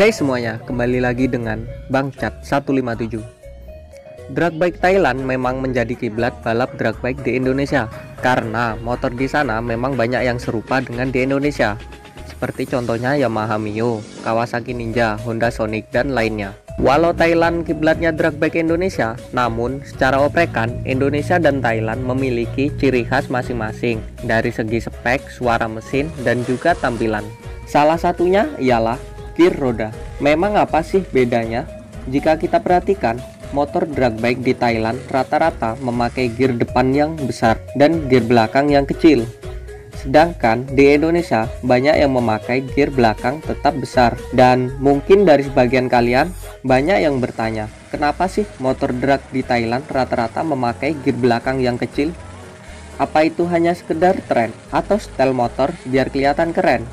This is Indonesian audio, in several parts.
Hey semuanya, kembali lagi dengan Bang Cat 157. Drag bike Thailand memang menjadi kiblat balap drag bike di Indonesia karena motor di sana memang banyak yang serupa dengan di Indonesia, seperti contohnya Yamaha Mio, Kawasaki Ninja, Honda Sonic, dan lainnya. Walau Thailand kiblatnya drag bike Indonesia, namun secara oprekan Indonesia dan Thailand memiliki ciri khas masing-masing dari segi spek, suara mesin, dan juga tampilan. Salah satunya ialah gear roda. Memang apa sih bedanya? Jika kita perhatikan, motor drag bike di Thailand rata-rata memakai gear depan yang besar dan gear belakang yang kecil. Sedangkan di Indonesia banyak yang memakai gear belakang tetap besar. Dan mungkin dari sebagian kalian banyak yang bertanya, kenapa sih motor drag di Thailand rata-rata memakai gear belakang yang kecil? Apa itu hanya sekedar tren atau style motor biar kelihatan keren?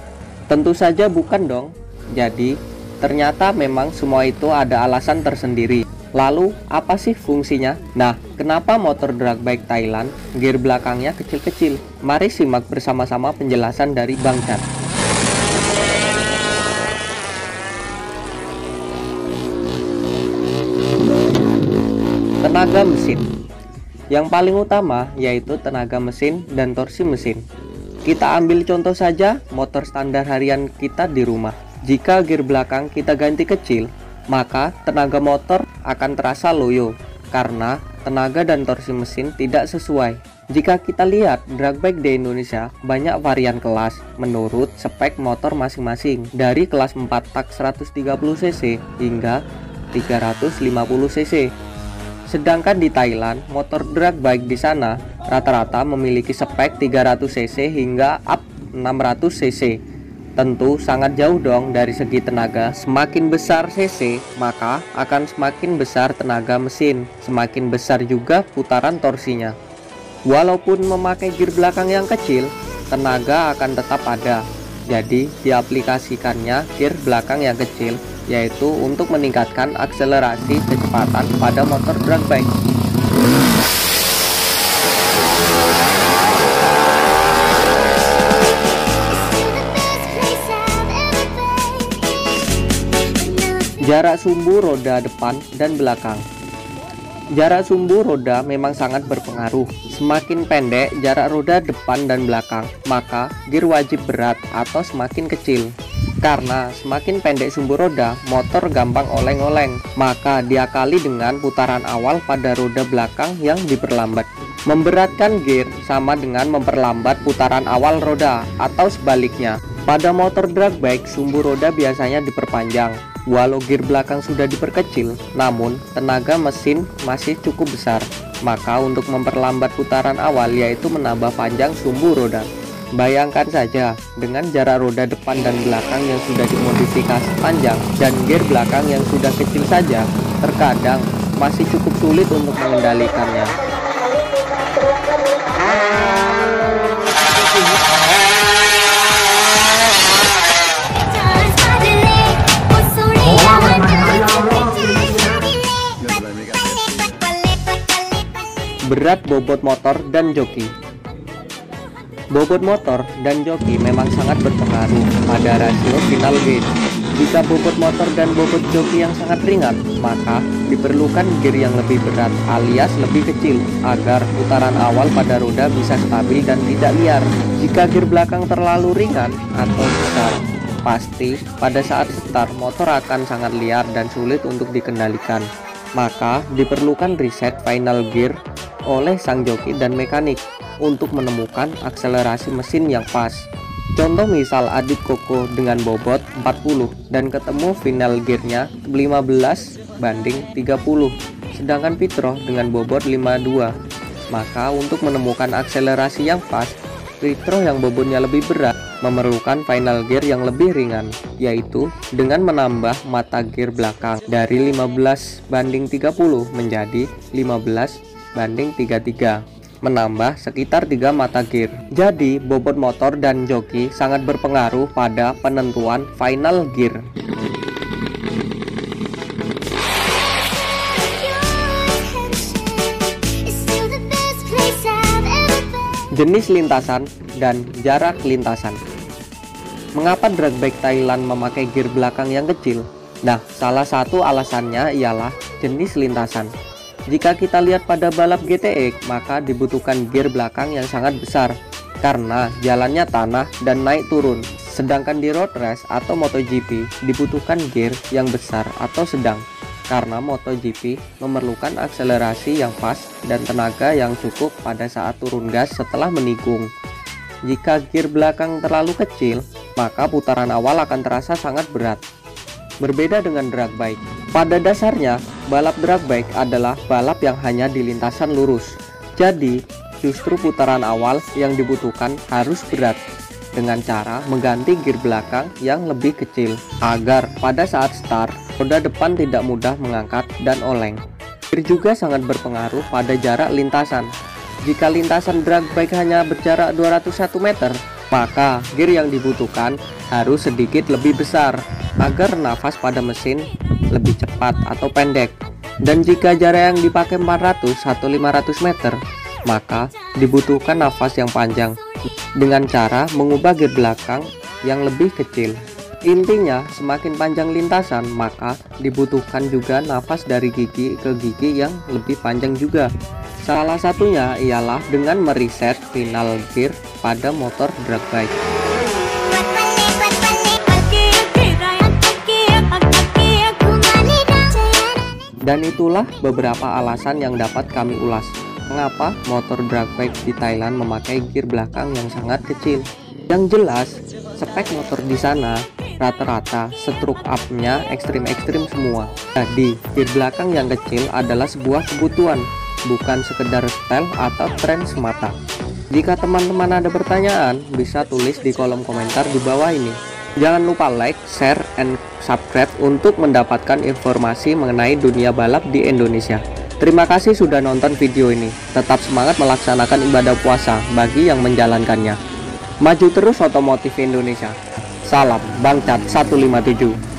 Tentu saja bukan dong. Jadi, ternyata memang semua itu ada alasan tersendiri. Lalu, apa sih fungsinya? Nah, kenapa motor drag bike Thailand gear belakangnya kecil-kecil? Mari simak bersama-sama penjelasan dari Bang Cat. Tenaga mesin. Yang paling utama yaitu tenaga mesin dan torsi mesin. Kita ambil contoh saja motor standar harian kita di rumah. Jika gear belakang kita ganti kecil, maka tenaga motor akan terasa loyo karena tenaga dan torsi mesin tidak sesuai. Jika kita lihat drag bike di Indonesia, banyak varian kelas menurut spek motor masing-masing, dari kelas 4 tak 130 cc hingga 350 cc. Sedangkan di Thailand, motor drag bike di sana rata-rata memiliki spek 300 cc hingga up 600 cc. Tentu sangat jauh dong dari segi tenaga. Semakin besar cc, maka akan semakin besar tenaga mesin. Semakin besar juga putaran torsinya. Walaupun memakai gear belakang yang kecil, tenaga akan tetap ada. Jadi diaplikasikannya gear belakang yang kecil, yaitu untuk meningkatkan akselerasi kecepatan pada motor drag bike. Jarak sumbu roda depan dan belakang. Jarak sumbu roda memang sangat berpengaruh. Semakin pendek jarak roda depan dan belakang, maka gear wajib berat atau semakin kecil. Karena semakin pendek sumbu roda, motor gampang oleng-oleng, maka diakali dengan putaran awal pada roda belakang yang diperlambat. Memberatkan gear sama dengan memperlambat putaran awal roda atau sebaliknya. Pada motor drag bike, sumbu roda biasanya diperpanjang. Walau gear belakang sudah diperkecil, namun tenaga mesin masih cukup besar. Maka untuk memperlambat putaran awal yaitu menambah panjang sumbu roda. Bayangkan saja, dengan jarak roda depan dan belakang yang sudah dimodifikasi panjang dan gear belakang yang sudah kecil saja, terkadang masih cukup sulit untuk mengendalikannya. Berat bobot motor dan joki. Bobot motor dan joki memang sangat berpengaruh pada rasio final gear. Jika bobot motor dan bobot joki yang sangat ringan, maka diperlukan gear yang lebih berat alias lebih kecil agar putaran awal pada roda bisa stabil dan tidak liar. Jika gear belakang terlalu ringan atau besar, pasti pada saat start motor akan sangat liar dan sulit untuk dikendalikan. Maka diperlukan reset final gear oleh sang joki dan mekanik untuk menemukan akselerasi mesin yang pas. Contoh misal Adit Koko dengan bobot 40 dan ketemu final gearnya 15:30, sedangkan Pitro dengan bobot 52. Maka untuk menemukan akselerasi yang pas, Pitro yang bobotnya lebih berat memerlukan final gear yang lebih ringan, yaitu dengan menambah mata gear belakang dari 15:30 menjadi 15:33, menambah sekitar 3 mata gear. Jadi bobot motor dan joki sangat berpengaruh pada penentuan final gear. Jenis lintasan dan jarak lintasan. Mengapa drag bike Thailand memakai gear belakang yang kecil? Nah, salah satu alasannya ialah jenis lintasan. Jika kita lihat pada balap GTX, maka dibutuhkan gear belakang yang sangat besar karena jalannya tanah dan naik turun. Sedangkan di road race atau MotoGP dibutuhkan gear yang besar atau sedang karena MotoGP memerlukan akselerasi yang pas dan tenaga yang cukup pada saat turun gas setelah menikung. Jika gear belakang terlalu kecil, maka putaran awal akan terasa sangat berat. Berbeda dengan drag bike. Pada dasarnya, balap drag bike adalah balap yang hanya di lintasan lurus. Jadi, justru putaran awal yang dibutuhkan harus berat dengan cara mengganti gear belakang yang lebih kecil agar pada saat start roda depan tidak mudah mengangkat dan oleng. Gear juga sangat berpengaruh pada jarak lintasan. Jika lintasan drag bike hanya berjarak 201 meter, maka gear yang dibutuhkan harus sedikit lebih besar agar nafas pada mesin lebih cepat atau pendek. Dan jika jarak yang dipakai 400 atau 500 meter, maka dibutuhkan nafas yang panjang dengan cara mengubah gear belakang yang lebih kecil. Intinya, semakin panjang lintasan, maka dibutuhkan juga nafas dari gigi ke gigi yang lebih panjang juga. Salah satunya ialah dengan mereset final gear pada motor drag bike. Dan itulah beberapa alasan yang dapat kami ulas mengapa motor drag bike di Thailand memakai gear belakang yang sangat kecil. Yang jelas, spek motor di sana rata-rata stroke up-nya ekstrim-ekstrim semua. Jadi, gear belakang yang kecil adalah sebuah kebutuhan, bukan sekedar style atau tren semata. Jika teman-teman ada pertanyaan, bisa tulis di kolom komentar di bawah ini. Jangan lupa like, share, and subscribe untuk mendapatkan informasi mengenai dunia balap di Indonesia. Terima kasih sudah nonton video ini. Tetap semangat melaksanakan ibadah puasa bagi yang menjalankannya. Maju terus otomotif Indonesia. Salam Bang Cat 157.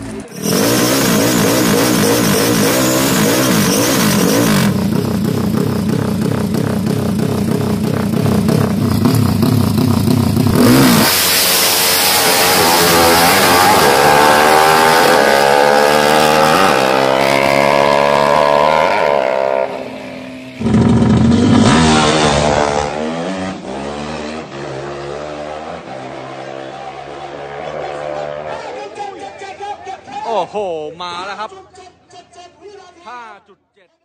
โอ้โหมาแล้วครับ5.7